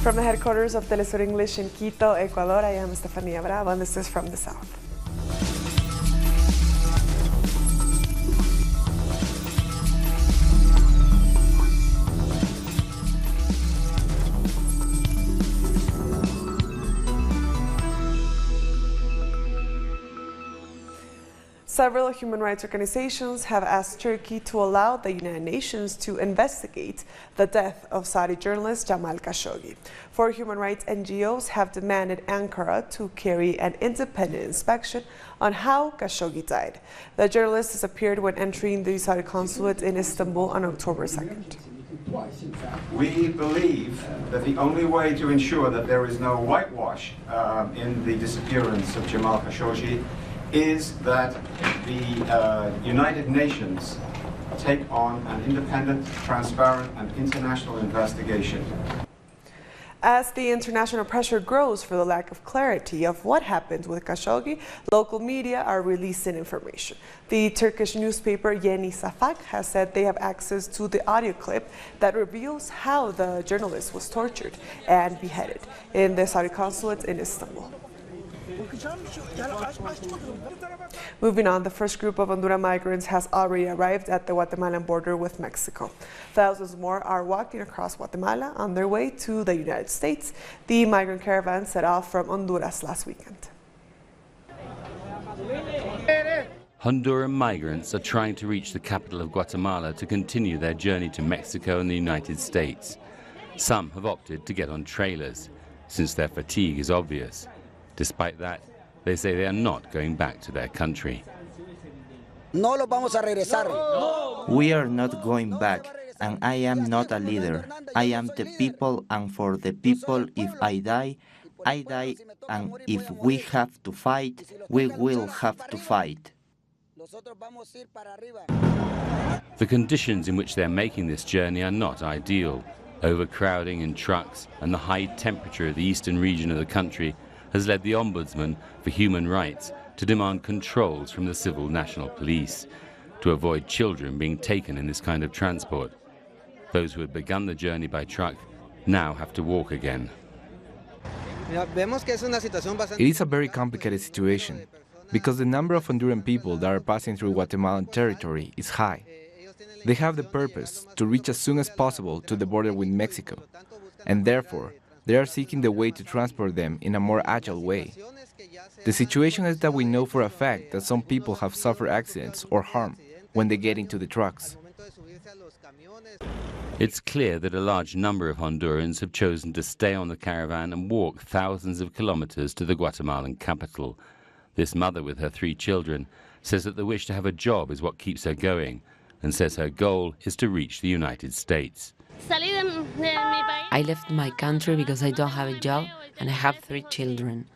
From the headquarters of Telesur English in Quito, Ecuador, I am Estefania Bravo, and this is From the South. Several human rights organizations have asked Turkey to allow the United Nations to investigate the death of Saudi journalist Jamal Khashoggi. Four human rights NGOs have demanded Ankara to carry an independent inspection on how Khashoggi died. The journalist disappeared when entering the Saudi consulate in Istanbul on October 2nd. We believe that the only way to ensure that there is no whitewash in the disappearance of Jamal Khashoggi is that the United Nations take on an independent, transparent, and international investigation. As the international pressure grows for the lack of clarity of what happened with Khashoggi, local media are releasing information. The Turkish newspaper Yeni Safak has said they have access to the audio clip that reveals how the journalist was tortured and beheaded in the Saudi consulate in Istanbul. Moving on, the first group of Honduran migrants has already arrived at the Guatemalan border with Mexico. Thousands more are walking across Guatemala on their way to the United States. The migrant caravan set off from Honduras last weekend. Honduran migrants are trying to reach the capital of Guatemala to continue their journey to Mexico and the United States. Some have opted to get on trailers, since their fatigue is obvious. Despite that, they say they are not going back to their country. We are not going back, and I am not a leader. I am the people, and for the people, if I die, I die, and if we have to fight, we will have to fight. The conditions in which they're making this journey are not ideal. Overcrowding in trucks and the high temperature of the eastern region of the country has led the Ombudsman for Human Rights to demand controls from the Civil National Police to avoid children being taken in this kind of transport. Those who had begun the journey by truck now have to walk again. It is a very complicated situation because the number of Honduran people that are passing through Guatemalan territory is high. They have the purpose to reach as soon as possible to the border with Mexico, and therefore they are seeking the way to transport them in a more agile way. The situation is that we know for a fact that some people have suffered accidents or harm when they get into the trucks. It's clear that a large number of Hondurans have chosen to stay on the caravan and walk thousands of kilometers to the Guatemalan capital. This mother with her 3 children says that the wish to have a job is what keeps her going, and says her goal is to reach the United States. I left my country because I don't have a job and I have 3 children.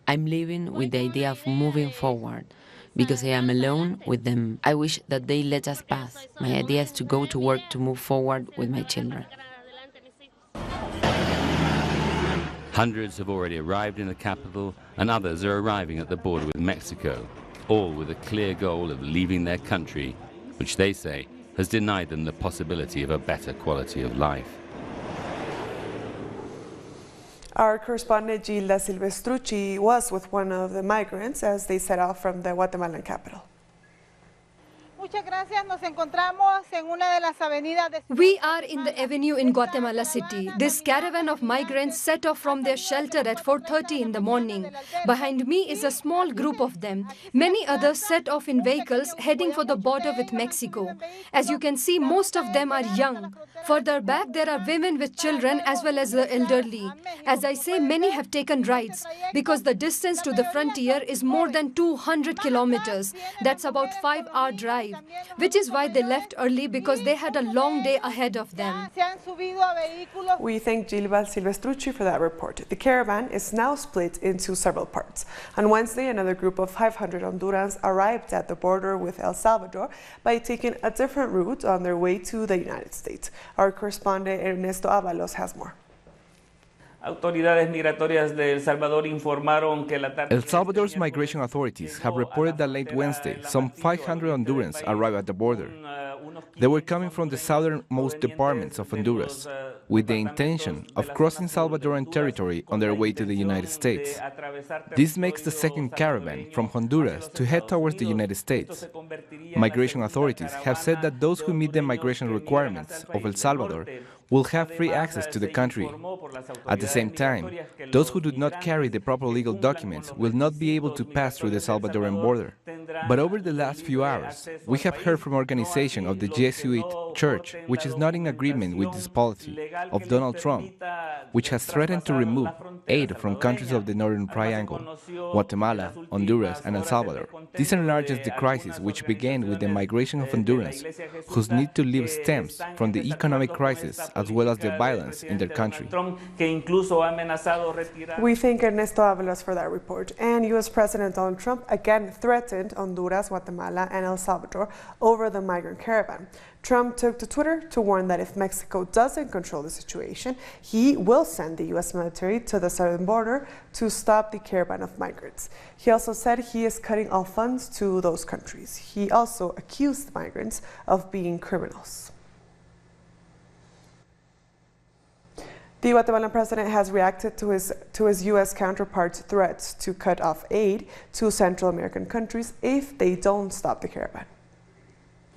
I'm living with the idea of moving forward because I am alone with them. I wish that they let us pass. My idea is to go to work to move forward with my children. Hundreds have already arrived in the capital and others are arriving at the border with Mexico, all with a clear goal of leaving their country, which they say has denied them the possibility of a better quality of life. Our correspondent Gilda Silvestrucci was with one of the migrants as they set off from the Guatemalan capital. We are in the avenue in Guatemala City. This caravan of migrants set off from their shelter at 4:30 in the morning. Behind me is a small group of them. Many others set off in vehicles heading for the border with Mexico. As you can see, most of them are young. Further back, there are women with children as well as the elderly. As I say, many have taken rides because the distance to the frontier is more than 200 kilometers. That's about 5-hour drive, which is why they left early because they had a long day ahead of them. We thank Gilda Silvestrucci for that report. The caravan is now split into several parts. On Wednesday, another group of 500 Hondurans arrived at the border with El Salvador by taking a different route on their way to the United States. Our correspondent Ernesto Avalos has more. El Salvador's migration authorities have reported that late Wednesday, some 500 Hondurans arrived at the border. They were coming from the southernmost departments of Honduras, with the intention of crossing Salvadoran territory on their way to the United States. This makes the second caravan from Honduras to head towards the United States. Migration authorities have said that those who meet the migration requirements of El Salvador will have free access to the country. At the same time, those who do not carry the proper legal documents will not be able to pass through the Salvadoran border. But over the last few hours, we have heard from organization of the Jesuit Church, which is not in agreement with this policy of Donald Trump, which has threatened to remove aid from countries of the Northern Triangle, Guatemala, Honduras, and El Salvador. This enlarges the crisis which began with the migration of Hondurans, whose need to live stems from the economic crisis as well as the violence in their country. We thank Ernesto Avalos for that report. And U.S. President Donald Trump again threatened Honduras, Guatemala, and El Salvador over the migrant caravan. Trump took to Twitter to warn that if Mexico doesn't control the situation, he will send the U.S. military to the southern border to stop the caravan of migrants. He also said he is cutting all funds to those countries. He also accused migrants of being criminals. The Guatemalan president has reacted to his U.S. counterpart's threats to cut off aid to Central American countries if they don't stop the caravan.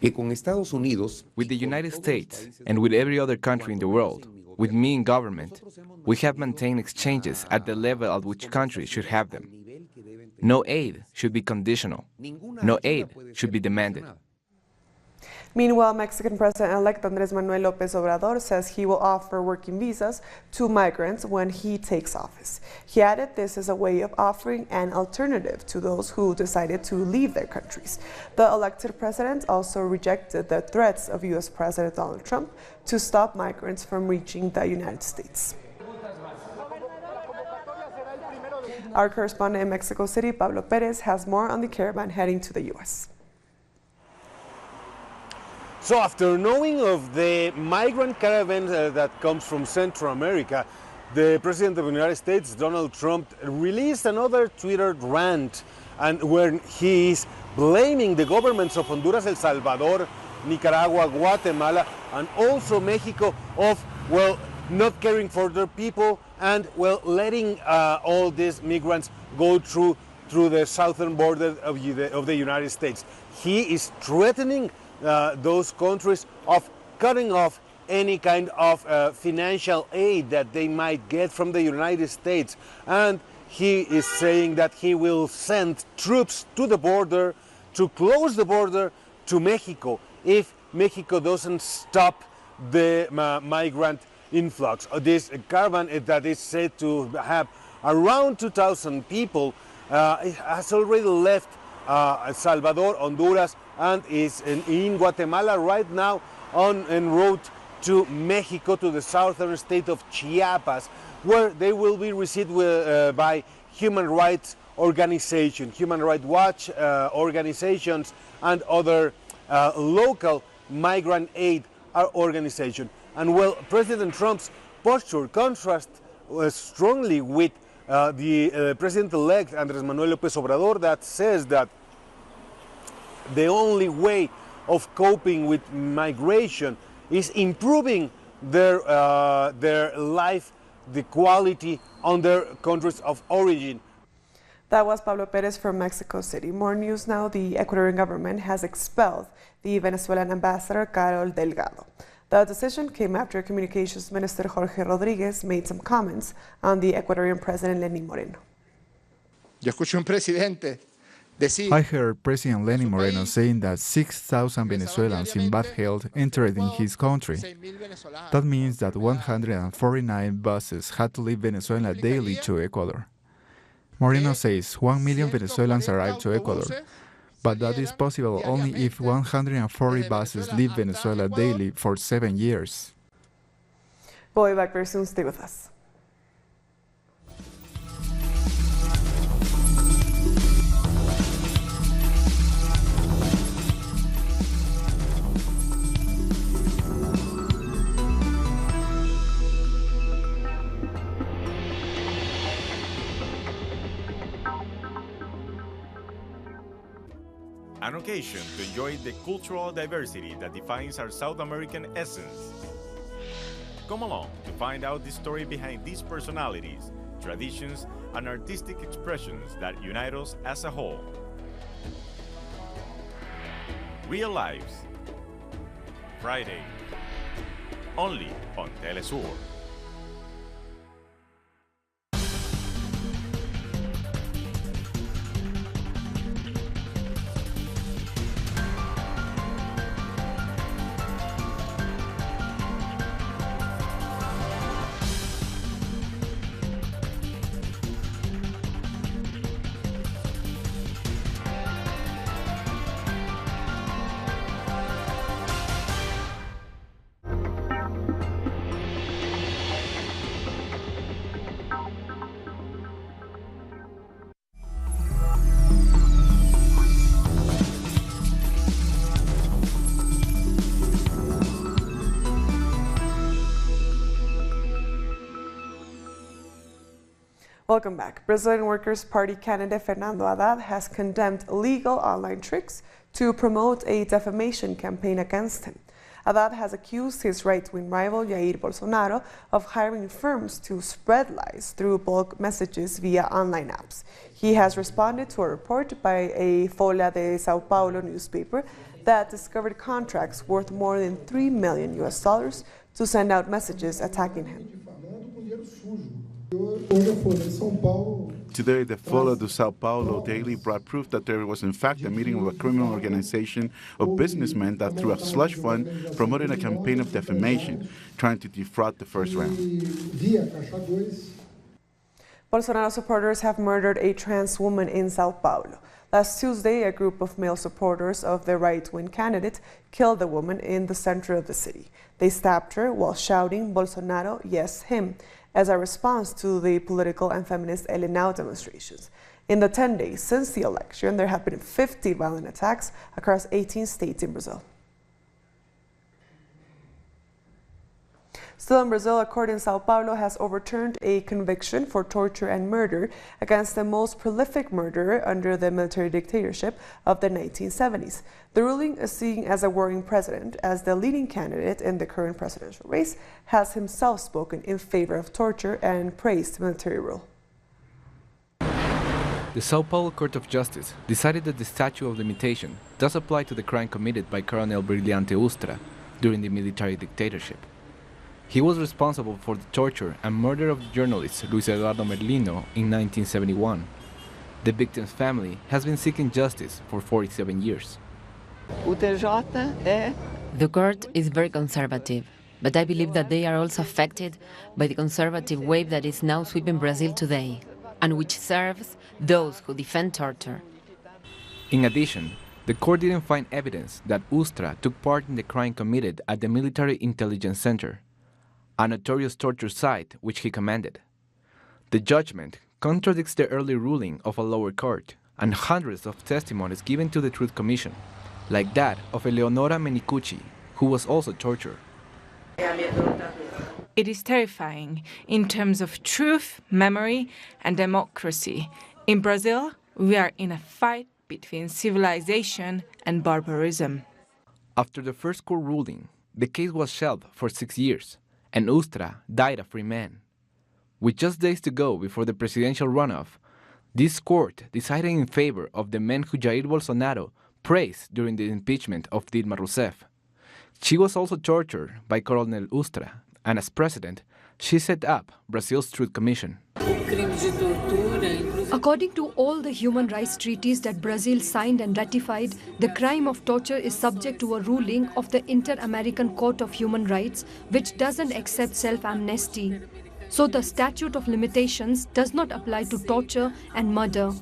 With the United States and with every other country in the world, with me in government, we have maintained exchanges at the level at which countries should have them. No aid should be conditional. No aid should be demanded. Meanwhile, Mexican President-elect Andrés Manuel López Obrador says he will offer working visas to migrants when he takes office. He added this is a way of offering an alternative to those who decided to leave their countries. The elected president also rejected the threats of U.S. President Donald Trump to stop migrants from reaching the United States. Our correspondent in Mexico City, Pablo Perez, has more on the caravan heading to the U.S. So after knowing of the migrant caravan that comes from Central America, the President of the United States, Donald Trump, released another Twitter rant, and where he is blaming the governments of Honduras, El Salvador, Nicaragua, Guatemala, and also Mexico of, well, not caring for their people and, well, letting all these migrants go through the southern border of the United States. He is threatening those countries of cutting off any kind of financial aid that they might get from the United States. And he is saying that he will send troops to the border to close the border to Mexico if Mexico doesn't stop the migrant influx. This caravan that is said to have around 2,000 people has already left El Salvador, Honduras, and is in Guatemala right now en route to Mexico, to the southern state of Chiapas, where they will be received by human rights organizations, Human Rights Watch organizations, and other local migrant aid organizations. And well, President Trump's posture contrasts strongly with the President-elect Andrés Manuel López Obrador, that says that the only way of coping with migration is improving their life, the quality on their countries of origin. That was Pablo Perez from Mexico City. More news now. The Ecuadorian government has expelled the Venezuelan ambassador Carol Delgado. The decision came after Communications Minister Jorge Rodríguez made some comments on the Ecuadorian President Lenín Moreno. I heard President Lenín Moreno saying that 6,000 Venezuelans in bad health entered in his country. That means that 149 buses had to leave Venezuela daily to Ecuador. Moreno says 1 million Venezuelans arrived to Ecuador, but that is possible only if 140 buses leave Venezuela daily for 7 years. We'll be back very soon. Stay with us. An occasion to enjoy the cultural diversity that defines our South American essence. Come along to find out the story behind these personalities, traditions, and artistic expressions that unite us as a whole. Real Lives, Friday, only on Telesur. Welcome back. Brazilian Workers' Party candidate Fernando Haddad has condemned illegal online tricks to promote a defamation campaign against him. Haddad has accused his right-wing rival Jair Bolsonaro of hiring firms to spread lies through bulk messages via online apps. He has responded to a report by a Folha de Sao Paulo newspaper that discovered contracts worth more than $3 million to send out messages attacking him. Today, the Folha de Sao Paulo daily brought proof that there was in fact a meeting of a criminal organization of businessmen that through a slush fund promoted a campaign of defamation, trying to defraud the first round. Bolsonaro supporters have murdered a trans woman in Sao Paulo. Last Tuesday, a group of male supporters of the right-wing candidate killed the woman in the center of the city. They stabbed her while shouting, "Bolsonaro, yes, him," as a response to the political and feminist Ele Now demonstrations. In the 10 days since the election, there have been 50 violent attacks across 18 states in Brazil. Still in Brazil, a court in Sao Paulo has overturned a conviction for torture and murder against the most prolific murderer under the military dictatorship of the 1970s. The ruling is seen as a worrying precedent, as the leading candidate in the current presidential race has himself spoken in favor of torture and praised military rule. The Sao Paulo Court of Justice decided that the statute of limitation does apply to the crime committed by Colonel Brilhante Ustra during the military dictatorship. He was responsible for the torture and murder of journalist Luis Eduardo Merlino in 1971. The victim's family has been seeking justice for 47 years. The court is very conservative, but I believe that they are also affected by the conservative wave that is now sweeping Brazil today, and which serves those who defend torture. In addition, the court didn't find evidence that Ustra took part in the crime committed at the Military Intelligence Center, a notorious torture site which he commanded. The judgment contradicts the early ruling of a lower court and hundreds of testimonies given to the Truth Commission, like that of Eleonora Menicucci, who was also tortured. It is terrifying in terms of truth, memory, and democracy. In Brazil, we are in a fight between civilization and barbarism. After the first court ruling, the case was shelved for 6 years, and Ustra died a free man. With just days to go before the presidential runoff, this court decided in favor of the men who Jair Bolsonaro praised during the impeachment of Dilma Rousseff. She was also tortured by Colonel Ustra, and as president, she set up Brazil's Truth Commission. According to all the human rights treaties that Brazil signed and ratified, the crime of torture is subject to a ruling of the Inter-American Court of Human Rights, which doesn't accept self-amnesty. So the statute of limitations does not apply to torture and murder.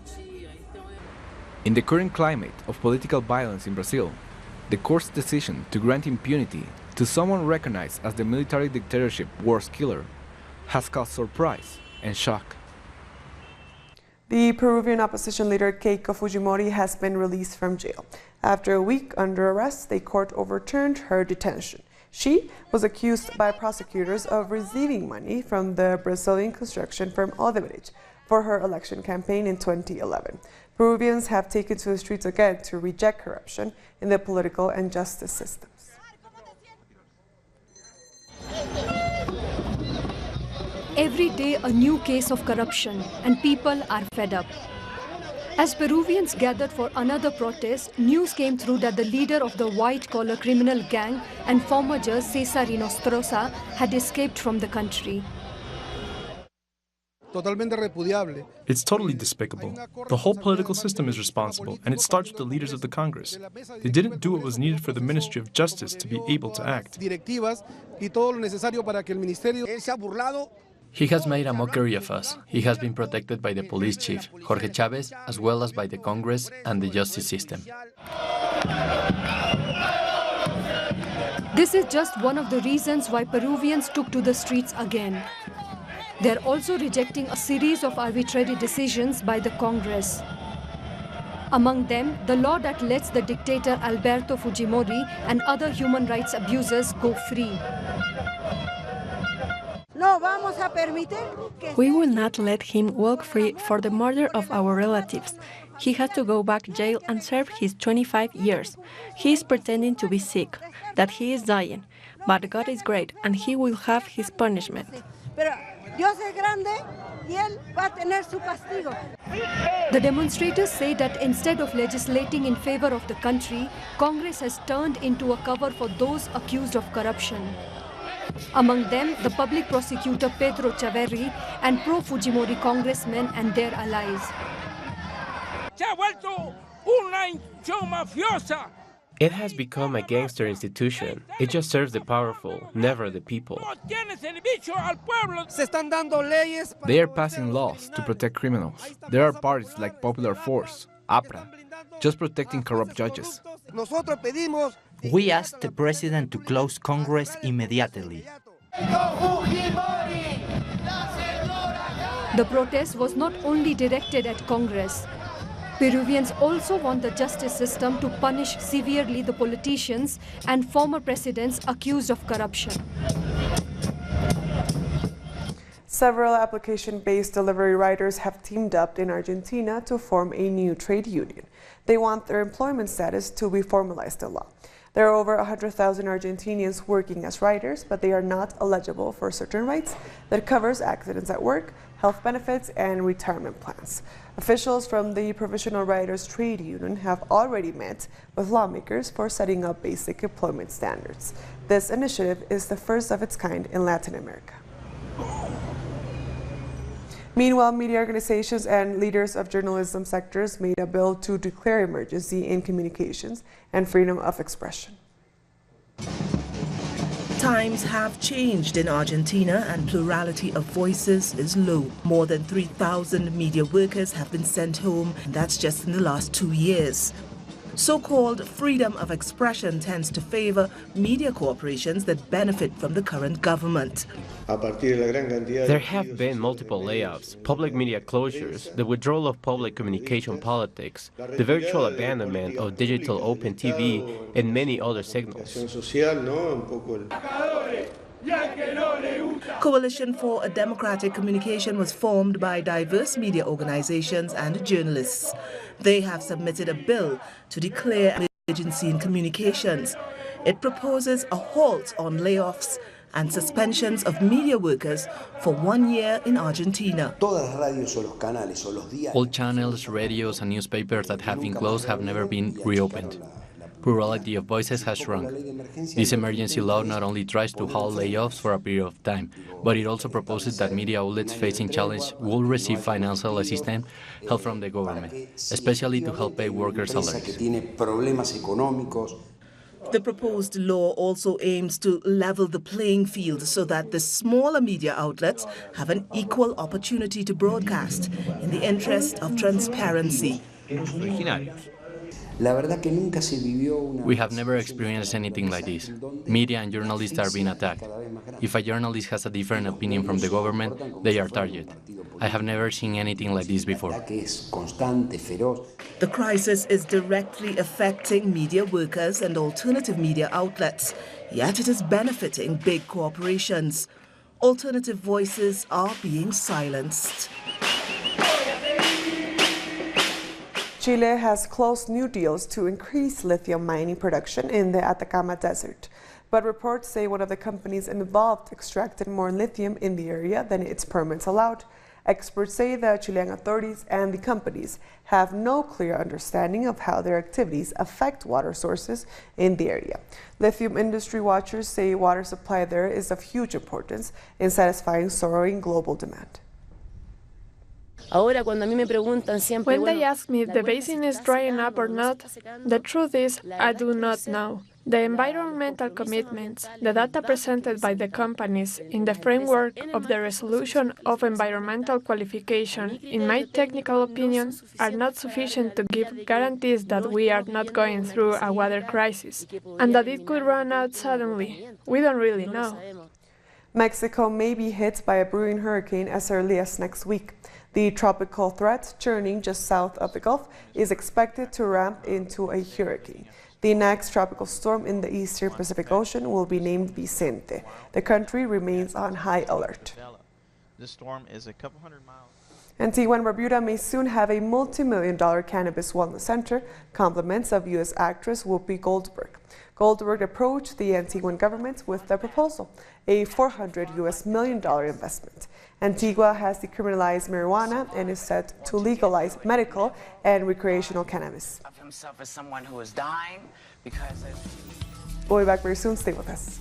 In the current climate of political violence in Brazil, the court's decision to grant impunity to someone recognized as the military dictatorship worst killer has caused surprise and shock. The Peruvian opposition leader Keiko Fujimori has been released from jail. After a week under arrest, the court overturned her detention. She was accused by prosecutors of receiving money from the Brazilian construction firm Odebrecht for her election campaign in 2011. Peruvians have taken to the streets again to reject corruption in the political and justice systems. Every day a new case of corruption, and people are fed up. As Peruvians gathered for another protest, news came through that the leader of the white-collar criminal gang and former judge Cesar Nostroza had escaped from the country. It's totally despicable. The whole political system is responsible, and it starts with the leaders of the Congress. They didn't do what was needed for the Ministry of Justice to be able to act. He has made a mockery of us. He has been protected by the police chief, Jorge Chavez, as well as by the Congress and the justice system. This is just one of the reasons why Peruvians took to the streets again. They're also rejecting a series of arbitrary decisions by the Congress. Among them, the law that lets the dictator Alberto Fujimori and other human rights abusers go free. We will not let him walk free for the murder of our relatives. He has to go back to jail and serve his 25 years. He is pretending to be sick, that he is dying. But God is great, and he will have his punishment. The demonstrators say that instead of legislating in favor of the country, Congress has turned into a cover for those accused of corruption. Among them, the public prosecutor Pedro Chaverri and pro-Fujimori congressmen and their allies. It has become a gangster institution. It just serves the powerful, never the people. They are passing laws to protect criminals. There are parties like Popular Force, APRA, just protecting corrupt judges. We asked the president to close Congress immediately. The protest was not only directed at Congress. Peruvians also want the justice system to punish severely the politicians and former presidents accused of corruption. Several application-based delivery riders have teamed up in Argentina to form a new trade union. They want their employment status to be formalized in law. There are over 100,000 Argentinians working as riders, but they are not eligible for certain rights that covers accidents at work, health benefits, and retirement plans. Officials from the Provisional Riders Trade Union have already met with lawmakers for setting up basic employment standards. This initiative is the first of its kind in Latin America. Meanwhile, media organizations and leaders of journalism sectors made a bill to declare emergency in communications and freedom of expression. Times have changed in Argentina and plurality of voices is low. More than 3,000 media workers have been sent home, and that's just in the last 2 years. So-called freedom of expression tends to favor media corporations that benefit from the current government. There have been multiple layoffs, public media closures, the withdrawal of public communication politics, the virtual abandonment of digital open TV, and many other signals. Coalition for a Democratic Communication was formed by diverse media organizations and journalists. They have submitted a bill to declare an emergency in communications. It proposes a halt on layoffs and suspensions of media workers for 1 year in Argentina. All channels, radios, and newspapers that have been closed have never been reopened. Plurality of voices has shrunk. This emergency law not only tries to halt layoffs for a period of time, but it also proposes that media outlets facing challenge will receive financial assistance, help from the government, especially to help pay workers' salaries. The proposed law also aims to level the playing field so that the smaller media outlets have an equal opportunity to broadcast in the interest of transparency. We have never experienced anything like this. Media and journalists are being attacked. If a journalist has a different opinion from the government, they are targeted. I have never seen anything like this before. The crisis is directly affecting media workers and alternative media outlets, yet it is benefiting big corporations. Alternative voices are being silenced. Chile has closed new deals to increase lithium mining production in the Atacama Desert. But reports say one of the companies involved extracted more lithium in the area than its permits allowed. Experts say the Chilean authorities and the companies have no clear understanding of how their activities affect water sources in the area. Lithium industry watchers say water supply there is of huge importance in satisfying soaring global demand. When they ask me if the basin is drying up or not, the truth is I do not know. The environmental commitments, the data presented by the companies in the framework of the resolution of environmental qualification, in my technical opinion, are not sufficient to give guarantees that we are not going through a water crisis and that it could run out suddenly. We don't really know. Mexico may be hit by a brewing hurricane as early as next week. The tropical threat, churning just south of the Gulf, is expected to ramp into a hurricane. The next tropical storm in the eastern Pacific Ocean will be named Vicente. The country remains on high alert. This storm is a couple hundred miles. Antigua and Barbuda may soon have a multi-million-dollar cannabis wellness center, compliments of U.S. actress Whoopi Goldberg. Goldberg approached the Antiguan government with the proposal, a $400 million investment. Antigua has decriminalized marijuana and is set to legalize medical and recreational cannabis. Of himself as someone who is dying because We'll be back very soon. Stay with us.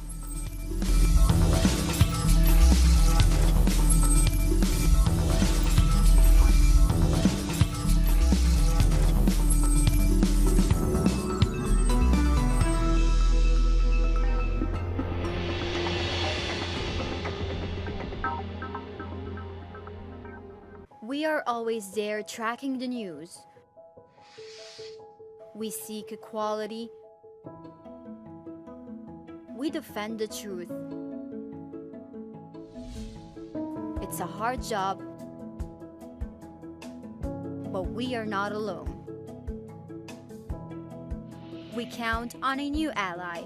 We are always there tracking the news. We seek equality. We defend the truth. It's a hard job, but we are not alone. We count on a new ally.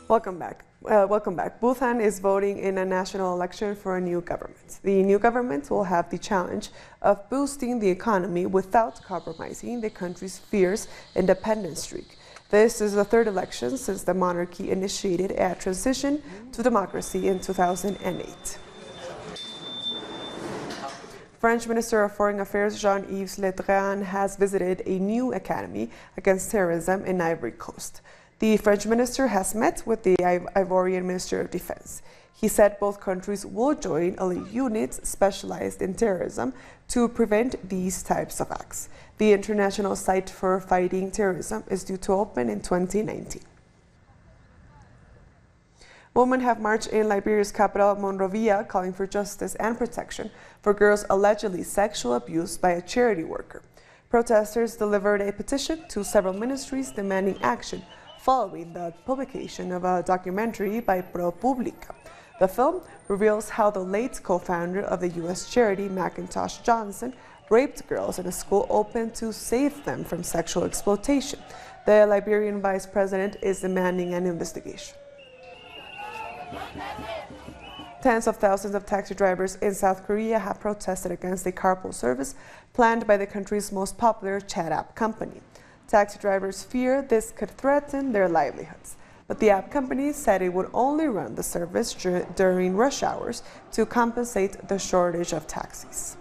Welcome back. Bhutan is voting in a national election for a new government. The new government will have the challenge of boosting the economy without compromising the country's fierce independence streak. This is the third election since the monarchy initiated a transition to democracy in 2008. French Minister of Foreign Affairs Jean-Yves Le Drian has visited a new academy against terrorism in Ivory Coast. The French minister has met with the Ivorian Minister of Defense. He said both countries will join elite units specialized in terrorism to prevent these types of acts. The international site for fighting terrorism is due to open in 2019. Women have marched in Liberia's capital, Monrovia, calling for justice and protection for girls allegedly sexually abused by a charity worker. Protesters delivered a petition to several ministries demanding action following the publication of a documentary by ProPublica. The film reveals how the late co-founder of the U.S. charity Macintosh Johnson raped girls in a school open to save them from sexual exploitation. The Liberian vice president is demanding an investigation. Tens of thousands of taxi drivers in South Korea have protested against the carpool service planned by the country's most popular chat app company. Taxi drivers fear this could threaten their livelihoods, but the app company said it would only run the service during rush hours to compensate the shortage of taxis.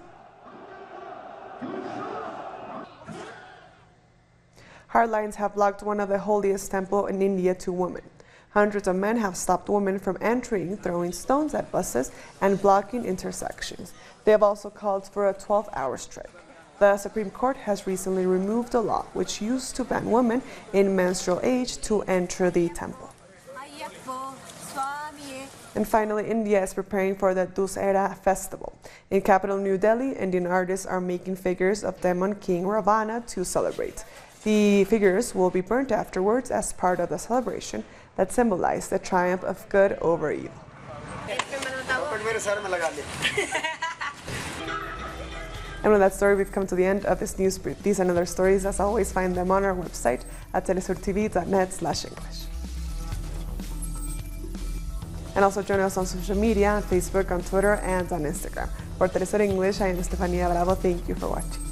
Hardlines have blocked one of the holiest temples in India to women. Hundreds of men have stopped women from entering, throwing stones at buses and blocking intersections. They have also called for a 12-hour strike. The Supreme Court has recently removed a law which used to ban women in menstrual age to enter the temple. And finally, India is preparing for the Dussehra festival. In capital New Delhi, Indian artists are making figures of Demon King Ravana to celebrate. The figures will be burnt afterwards as part of the celebration that symbolize the triumph of good over evil. And with that story, we've come to the end of this news brief. These and other stories, as always, find them on our website at telesurtv.net/English. And also join us on social media, on Facebook, on Twitter, and on Instagram. For Telesur English, I am Estefania Bravo. Thank you for watching.